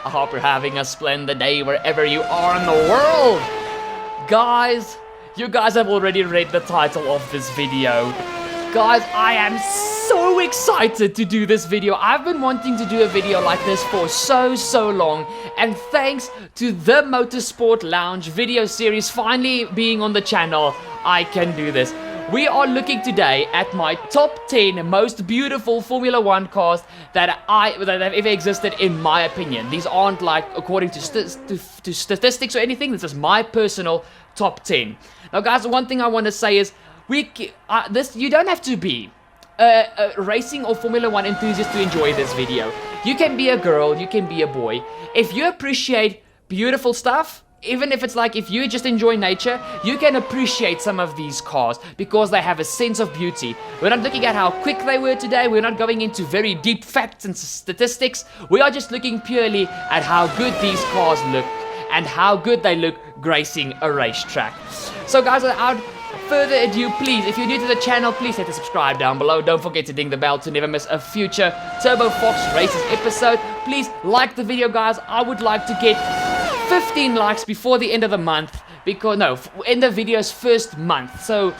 I hope you're having a splendid day wherever you are in the world. Guys, you guys have already read the title of this video. Guys, I am so excited to do this video. I've been wanting to do a video like this for so long, and thanks to the Motorsport Lounge video series finally being on the channel, I can do this. We are looking today at my top 10 most beautiful Formula 1 cars that have ever existed, in my opinion. These aren't like according to statistics or anything. This is my personal top 10. Now guys, one thing I want to say is you don't have to be a racing or Formula 1 enthusiast to enjoy this video. You can be a girl, you can be a boy. If you appreciate beautiful stuff, even if it's like if you just enjoy nature, you can appreciate some of these cars because they have a sense of beauty. We're not looking at how quick they were today. We're not going into very deep facts and statistics. We are just looking purely at how good these cars look and how good they look gracing a racetrack. So guys, without further ado, please, if you're new to the channel, please hit the subscribe down below. Don't forget to ding the bell to never miss a future Turbo Fox Races episode. Please like the video, guys. I would like to get 15 likes before the end of the month, in the video's first month. So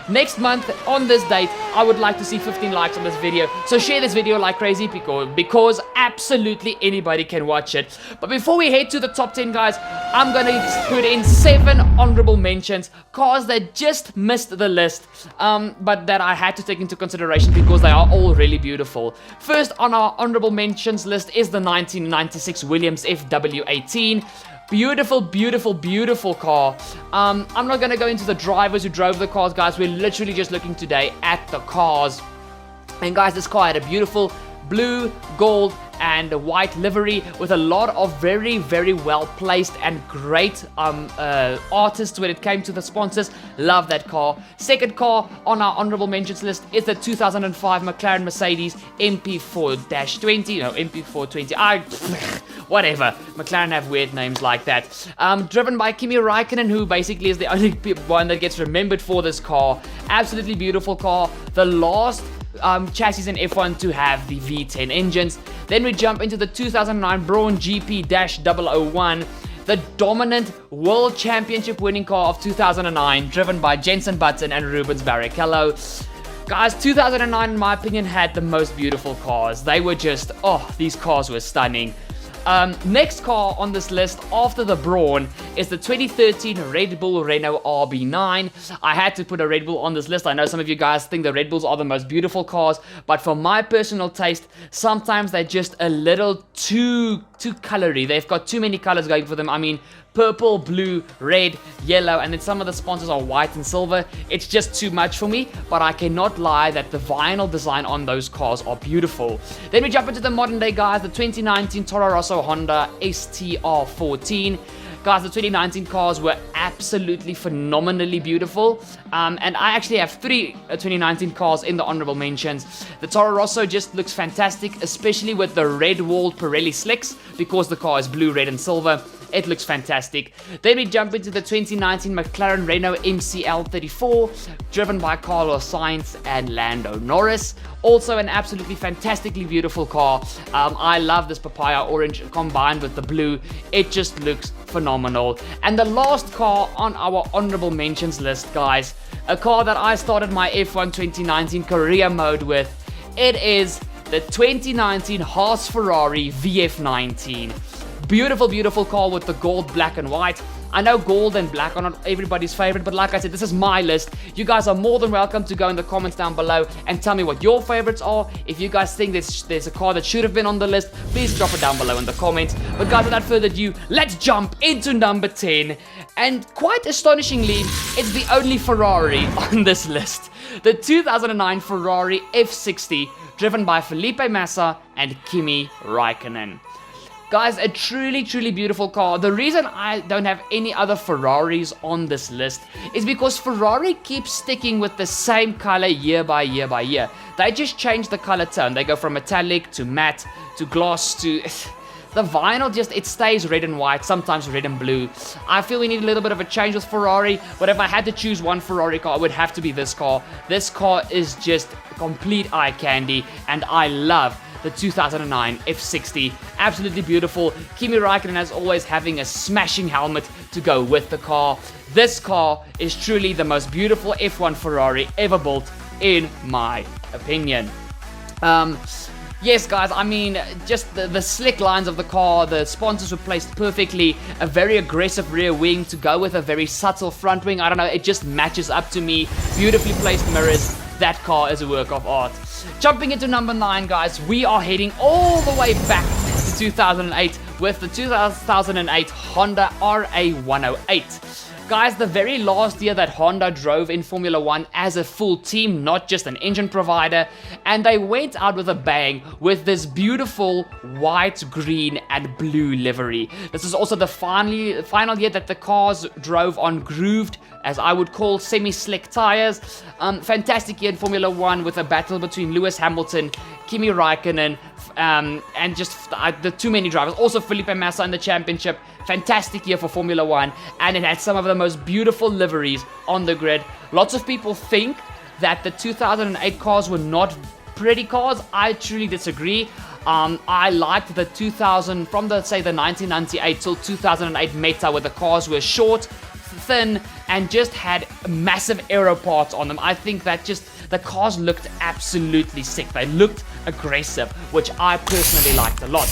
next month on this date, I would like to see 15 likes on this video. So share this video like crazy because absolutely anybody can watch it. But before we head to the top 10, guys, I'm gonna put in 7 honorable mentions, cars that just missed the list, but that I had to take into consideration because they are all really beautiful. First on our honorable mentions list is the 1996 Williams FW18. Beautiful car. I'm not gonna go into the drivers who drove the cars, guys. We're literally just looking today at the cars. And guys, this car had a beautiful blue, gold, and white livery with a lot of very well placed and great artists when it came to the sponsors. Love that car. Second car on our honorable mentions list is the 2005 McLaren Mercedes MP4-20. No, MP420. Whatever. McLaren have weird names like that. Driven by Kimi Räikkönen, who basically is the only one that gets remembered for this car. Absolutely beautiful car. The last chassis in F1 to have the V10 engines. Then we jump into the 2009 Braun GP-001, the dominant World Championship winning car of 2009, driven by Jenson Button and Rubens Barrichello. Guys, 2009 in my opinion had the most beautiful cars. They were just, these cars were stunning. Next car on this list after the Braun is the 2013 Red Bull Renault RB9. I had to put a Red Bull on this list. I know some of you guys think the Red Bulls are the most beautiful cars, but for my personal taste, sometimes they're just a little too colory. They've got too many colors going for them. I mean, purple, blue, red, yellow, and then some of the sponsors are white and silver. It's just too much for me, but I cannot lie that the vinyl design on those cars are beautiful. Then we jump into the modern day, guys, the 2019 Toro Rosso Honda STR14. Guys, the 2019 cars were absolutely phenomenally beautiful, and I actually have 3 2019 cars in the honorable mentions. The Toro Rosso just looks fantastic, especially with the red-walled Pirelli slicks, because the car is blue, red, and silver. It looks fantastic. Then we jump into the 2019 McLaren Renault MCL34, driven by Carlos Sainz and Lando Norris. Also an absolutely fantastically beautiful car. I love this papaya orange combined with the blue. It just looks phenomenal. And the last car on our honorable mentions list, guys, a car that I started my F1 2019 career mode with. It is the 2019 Haas Ferrari VF19. Beautiful car with the gold, black, and white. I know gold and black are not everybody's favorite, but like I said, this is my list. You guys are more than welcome to go in the comments down below and tell me what your favorites are. If you guys think there's a car that should have been on the list, please drop it down below in the comments. But guys, without further ado, let's jump into number 10. And quite astonishingly, it's the only Ferrari on this list. The 2009 Ferrari F60, driven by Felipe Massa and Kimi Räikkönen. Guys, a truly beautiful car. The reason I don't have any other Ferraris on this list is because Ferrari keeps sticking with the same color year by year. They just change the color tone. They go from metallic to matte to gloss to... The vinyl it stays red and white, sometimes red and blue. I feel we need a little bit of a change with Ferrari, but if I had to choose one Ferrari car, it would have to be this car. This car is just complete eye candy, and I love the 2009 F60. Absolutely beautiful. Kimi Raikkonen, as always, having a smashing helmet to go with the car. This car is truly the most beautiful F1 Ferrari ever built, in my opinion. Yes, guys, I mean, just the slick lines of the car, the sponsors were placed perfectly, a very aggressive rear wing to go with a very subtle front wing. I don't know, it just matches up to me. Beautifully placed mirrors. That car is a work of art. Jumping into number 9, guys, we are heading all the way back to 2008 with the 2008 Honda RA108. Guys, the very last year that Honda drove in Formula 1 as a full team, not just an engine provider, and they went out with a bang with this beautiful white, green, and blue livery. This is also the final year that the cars drove on grooved, as I would call, semi-slick tires. Fantastic year in Formula 1 with a battle between Lewis Hamilton, Kimi Raikkonen, and just the too many drivers. Also Felipe Massa in the championship. Fantastic year for Formula 1, and it had some of the most beautiful liveries on the grid. Lots of people think that the 2008 cars were not pretty cars. I truly disagree. I liked the 2000, from the 1998 till 2008 meta, where the cars were short, thin, and just had massive aero parts on them. I think that just the cars looked absolutely sick. They looked aggressive, which I personally liked a lot.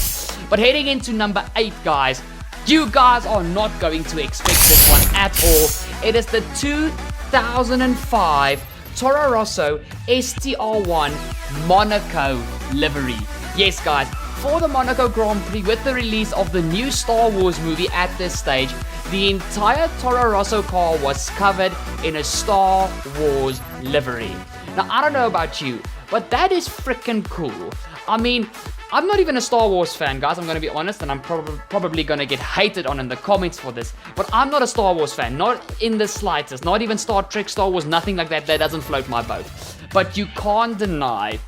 But heading into number 8, guys, you guys are not going to expect this one at all. It is the 2005 Toro Rosso STR1 Monaco livery. Yes, guys, for the Monaco Grand Prix, with the release of the new Star Wars movie at this stage, the entire Toro Rosso car was covered in a Star Wars livery. Now, I don't know about you, but that is freaking cool. I mean, I'm not even a Star Wars fan, guys, I'm going to be honest, and I'm probably going to get hated on in the comments for this, but I'm not a Star Wars fan, not in the slightest, not even Star Trek, Star Wars, nothing like that. That doesn't float my boat. But you can't deny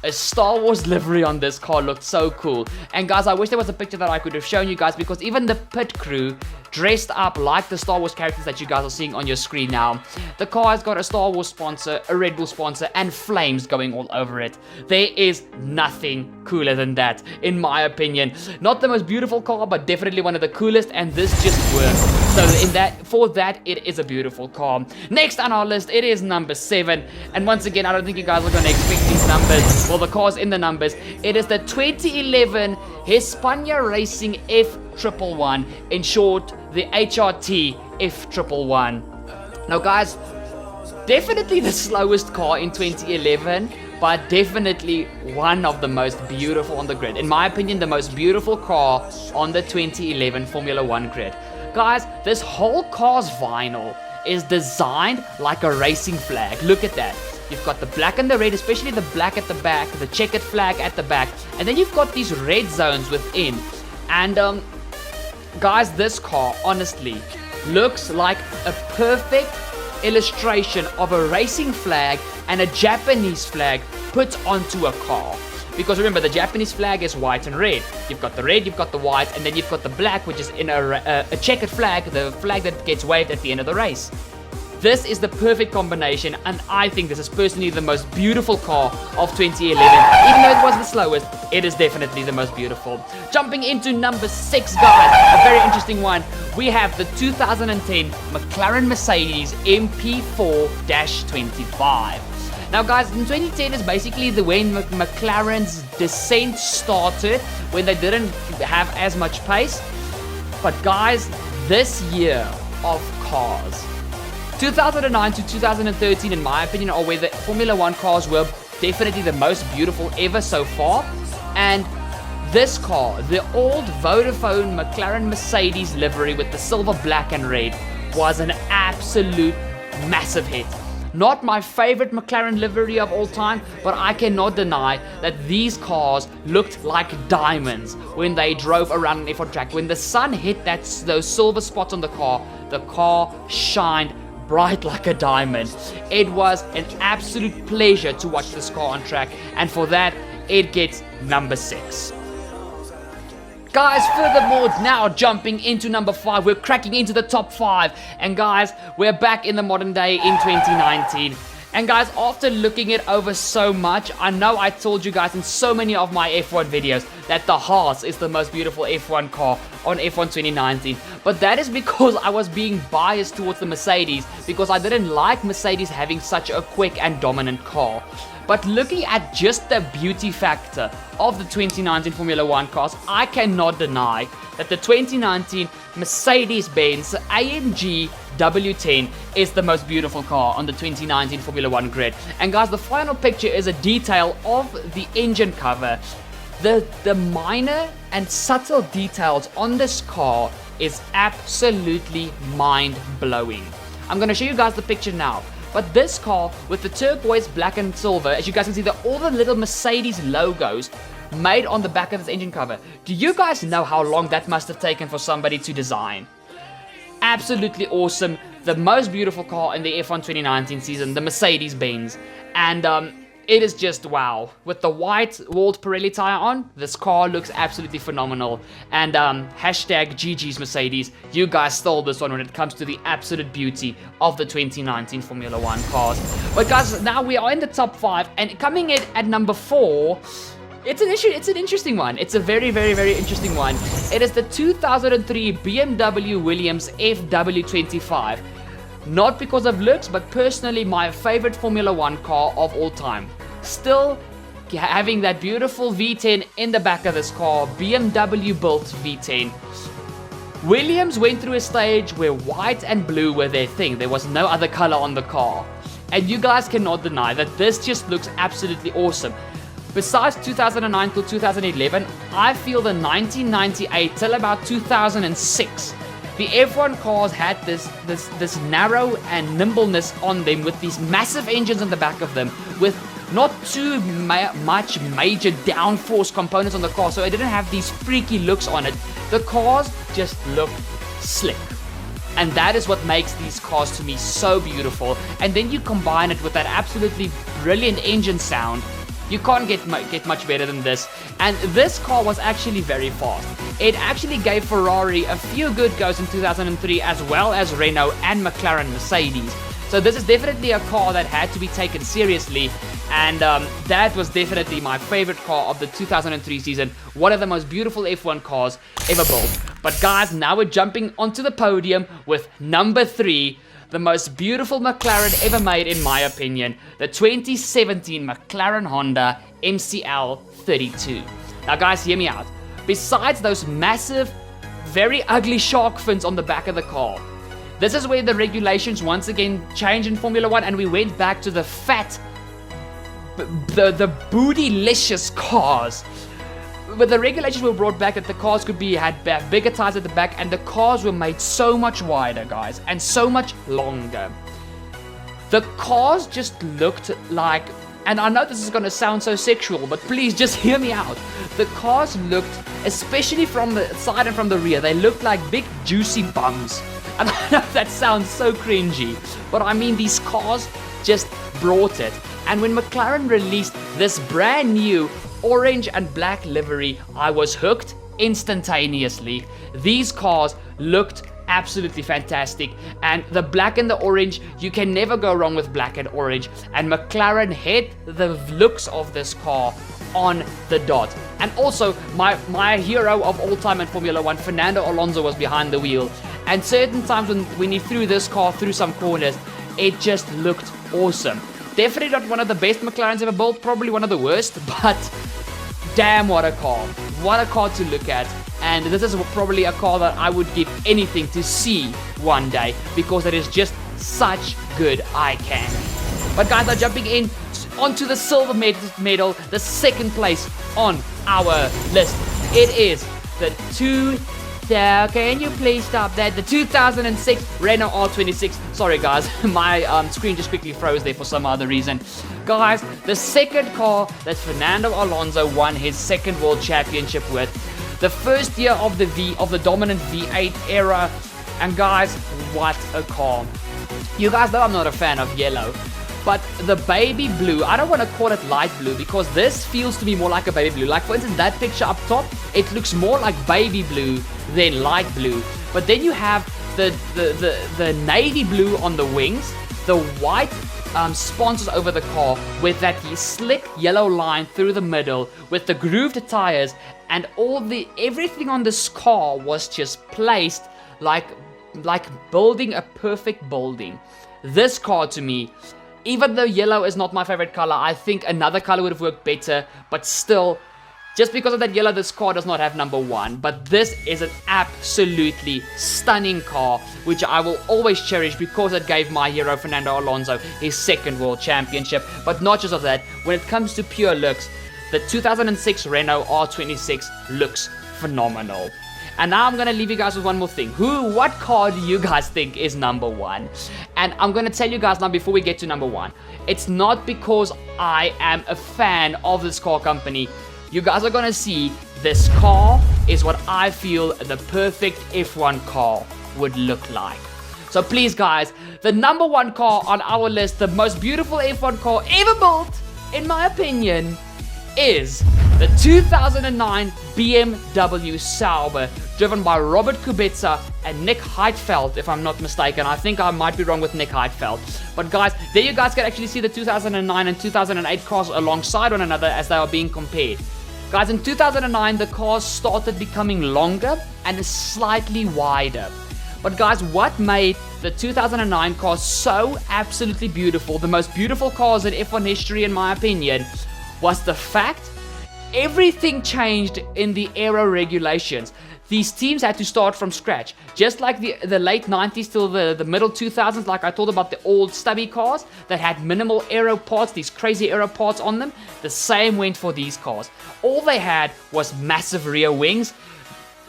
a Star Wars livery on this car looked so cool. And guys, I wish there was a picture that I could have shown you guys, because even the pit crew dressed up like the Star Wars characters that you guys are seeing on your screen now. The car has got a Star Wars sponsor, a Red Bull sponsor, and flames going all over it. There is nothing cooler than that, in my opinion. Not the most beautiful car, but definitely one of the coolest, and this just works. So for that, it is a beautiful car. Next on our list, it is number 7. And once again, I don't think you guys are going to expect these numbers. Well, the car's in the numbers. It is the 2011 Hispania Racing F111. In short, the HRT F111. Now, guys, definitely the slowest car in 2011, but definitely one of the most beautiful on the grid. In my opinion, the most beautiful car on the 2011 Formula 1 grid. Guys, this whole car's vinyl is designed like a racing flag. Look at that. You've got the black and the red, especially the black at the back, the checkered flag at the back, and then you've got these red zones within. And guys, this car honestly looks like a perfect illustration of a racing flag and a Japanese flag put onto a car. Because remember, the Japanese flag is white and red. You've got the red, you've got the white, and then you've got the black, which is in a checkered flag, the flag that gets waved at the end of the race. This is the perfect combination, and I think this is personally the most beautiful car of 2011. Even though it was the slowest, it is definitely the most beautiful. Jumping into number 6, guys, a very interesting one. We have the 2010 McLaren Mercedes MP4-25. Now, guys, in 2010 is basically when McLaren's descent started, when they didn't have as much pace. But guys, this year of cars, 2009 to 2013, in my opinion, are where the Formula 1 cars were definitely the most beautiful ever so far. And this car, the old Vodafone McLaren Mercedes livery with the silver, black, and red, was an absolute massive hit. Not my favorite McLaren livery of all time, but I cannot deny that these cars looked like diamonds when they drove around an F1 track. When the sun hit those silver spots on the car shined bright like a diamond. It was an absolute pleasure to watch this car on track, and for that, it gets number 6. Guys, furthermore, now jumping into number 5, we're cracking into the top 5. And guys, we're back in the modern day in 2019. And guys, after looking it over so much, I know I told you guys in so many of my F1 videos that the Haas is the most beautiful F1 car on F1 2019. But that is because I was being biased towards the Mercedes, because I didn't like Mercedes having such a quick and dominant car. But looking at just the beauty factor of the 2019 Formula 1 cars, I cannot deny that the 2019 Mercedes-Benz AMG W10 is the most beautiful car on the 2019 Formula 1 grid. And guys, the final picture is a detail of the engine cover. The minor and subtle details on this car is absolutely mind-blowing. I'm going to show you guys the picture now. But this car with the turquoise, black and silver, as you guys can see, all the little Mercedes logos made on the back of this engine cover. Do you guys know how long that must have taken for somebody to design? Absolutely awesome. The most beautiful car in the F1 2019 season, the Mercedes-Benz. And it is just wow. With the white walled Pirelli tire on, this car looks absolutely phenomenal. And hashtag GG's Mercedes. You guys stole this one when it comes to the absolute beauty of the 2019 Formula 1 cars. But guys, now we are in the top 5, and coming in at number 4, it's an interesting one. It's a very, very, very interesting one. It is the 2003 BMW Williams FW25. Not because of looks, but personally my favorite Formula 1 car of all time. Still having that beautiful V10 in the back of this car, BMW built V10. Williams went through a stage where white and blue were their thing. There was no other color on the car. And you guys cannot deny that this just looks absolutely awesome. Besides 2009 till 2011, I feel the 1998 till about 2006, the F1 cars had this narrow and nimbleness on them, with these massive engines on the back of them, with not too much major downforce components on the car, so it didn't have these freaky looks on it. The cars just look slick. And that is what makes these cars to me so beautiful. And then you combine it with that absolutely brilliant engine sound. You can't get much better than this. And this car was actually very fast. It actually gave Ferrari a few good goes in 2003, as well as Renault and McLaren Mercedes. So this is definitely a car that had to be taken seriously. And that was definitely my favorite car of the 2003 season. One of the most beautiful F1 cars ever built. But guys, now we're jumping onto the podium with number 3. The most beautiful McLaren ever made, in my opinion, the 2017 McLaren Honda MCL 32. Now guys, hear me out. Besides those massive, very ugly shark fins on the back of the car, this is where the regulations once again changed in Formula 1, and we went back to the fat, the bootylicious cars. But the regulations were brought back that the cars had bigger tires at the back, and the cars were made so much wider, guys, and so much longer. The cars just looked like, and I know this is going to sound so sexual, but please just hear me out. The cars looked, especially from the side and from the rear, they looked like big juicy bums. And I know that sounds so cringy, but I mean, these cars just brought it. And when McLaren released this brand new orange and black livery, I was hooked instantaneously. These cars looked absolutely fantastic, and the black and the orange, you can never go wrong with black and orange, and McLaren hit the looks of this car on the dot. And also my hero of all time in Formula 1, Fernando Alonso, was behind the wheel, and certain times when he threw this car through some corners, it just looked awesome. Definitely not one of the best McLarens ever built, probably one of the worst, but damn, what a car. What a car to look at. And this is probably a car that I would give anything to see one day, because it is just such good eye candy. But guys, are jumping in onto the silver medal, the second place on our list. It is the can you please stop that? The 2006 Renault R26. Sorry guys, my screen just quickly froze there for some other reason. Guys, the second car that Fernando Alonso won his second world championship with. The first year of the dominant V8 era. And guys, what a car. You guys know I'm not a fan of yellow, but the baby blue, I don't want to call it light blue, because this feels to me more like a baby blue. Like for instance, that picture up top, it looks more like baby blue than light blue. But then you have the navy blue on the wings, the white sponsors over the car with that slick yellow line through the middle with the grooved tires, and everything on this car was just placed like building a perfect building. This car, to me, even though yellow is not my favorite color, I think another color would have worked better, but still, just because of that yellow, this car does not have number 1. But this is an absolutely stunning car, which I will always cherish because it gave my hero Fernando Alonso his 2nd world championship. But not just of that, when it comes to pure looks, the 2006 Renault R26 looks phenomenal. And now I'm going to leave you guys with one more thing. What car do you guys think is number 1? And I'm going to tell you guys now before we get to number 1. It's not because I am a fan of this car company. You guys are going to see this car is what I feel the perfect F1 car would look like. So please guys, the number 1 car on our list, the most beautiful F1 car ever built, in my opinion, is the 2009 BMW Sauber, driven by Robert Kubica and Nick Heidfeld, if I'm not mistaken. I think I might be wrong with Nick Heidfeld. But guys, there you guys can actually see the 2009 and 2008 cars alongside one another as they are being compared. Guys, in 2009, the cars started becoming longer and slightly wider. But guys, what made the 2009 cars so absolutely beautiful, the most beautiful cars in F1 history in my opinion, was the fact everything changed in the aero regulations. These teams had to start from scratch. Just like the late 90s till the middle 2000s, like I told about the old stubby cars that had minimal aero parts, these crazy aero parts on them, the same went for these cars. All they had was massive rear wings,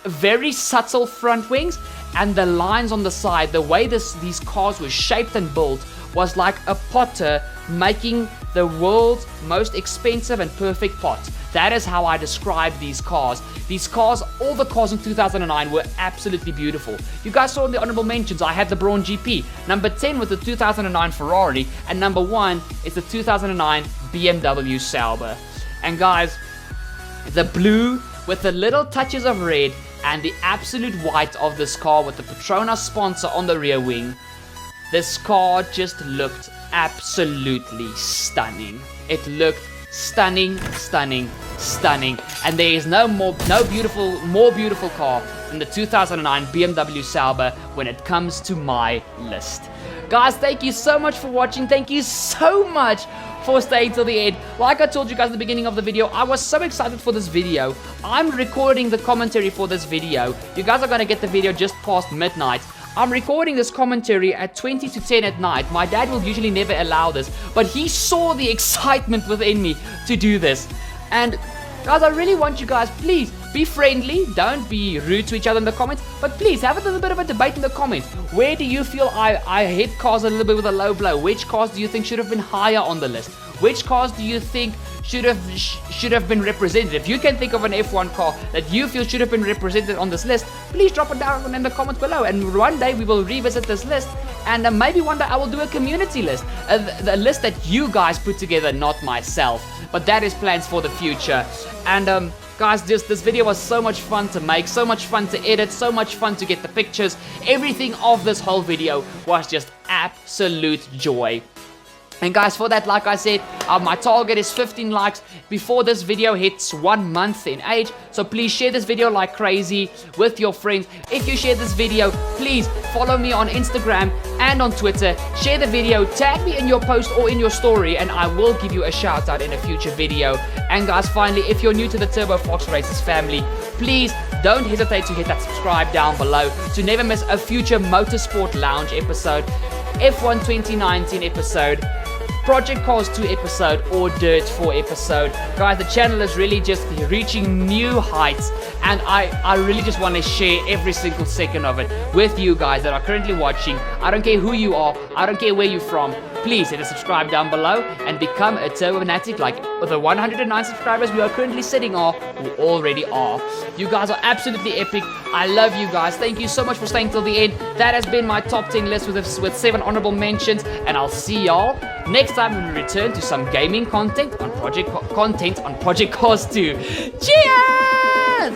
very subtle front wings, and the lines on the side, the way these cars were shaped and built was like a potter making the world's most expensive and perfect pot. That is how I describe these cars. These cars, all the cars in 2009 were absolutely beautiful. You guys saw in the honorable mentions, I had the Braun GP. Number 10 was the 2009 Ferrari, and number 1 is the 2009 BMW Sauber. And guys, the blue with the little touches of red and the absolute white of this car with the Petronas sponsor on the rear wing, this car just looked absolutely stunning. It looked stunning, stunning, stunning. And there is no more beautiful car than the 2009 BMW Sauber when it comes to my list. Guys, thank you so much for watching. Thank you so much for staying till the end. Like I told you guys at the beginning of the video, I was so excited for this video. I'm recording the commentary for this video. You guys are going to get the video just past midnight. I'm recording this commentary at 20 to 10 at night. My dad will usually never allow this, but he saw the excitement within me to do this. And guys, I really want you guys, please be friendly. Don't be rude to each other in the comments, but please have a little bit of a debate in the comments. Where do you feel I hit cars a little bit with a low blow? Which cars do you think should have been higher on the list? Which cars do you think should have been represented? If you can think of an F1 car that you feel should have been represented on this list, please drop it down in the comments below. And one day we will revisit this list, and maybe one day I will do a community list, the list that you guys put together, not myself. But that is plans for the future. And guys, this video was so much fun to make, so much fun to edit, so much fun to get the pictures. Everything of this whole video was just absolute joy. And guys, for that, like I said, my target is 15 likes before this video hits 1 month in age. So please share this video like crazy with your friends. If you share this video, please follow me on Instagram and on Twitter. Share the video, tag me in your post or in your story, and I will give you a shout out in a future video. And guys, finally, if you're new to the Turbo Fox Racers family, please don't hesitate to hit that subscribe down below to never miss a future Motorsport Lounge episode, F1 2019 episode, Project Cars 2 episode, or Dirt 4 episode. Guys, the channel is really just reaching new heights, and I really just want to share every single second of it with you guys that are currently watching. I don't care who you are, I don't care where you're from. Please hit a subscribe down below and become a Turbo Fanatic like the 109 subscribers we are currently sitting on, who already are. You guys are absolutely epic. I love you guys. Thank you so much for staying till the end. That has been my top 10 list with 7 honorable mentions, and I'll see y'all next time when we return to some gaming content on Project Cars 2. Cheers!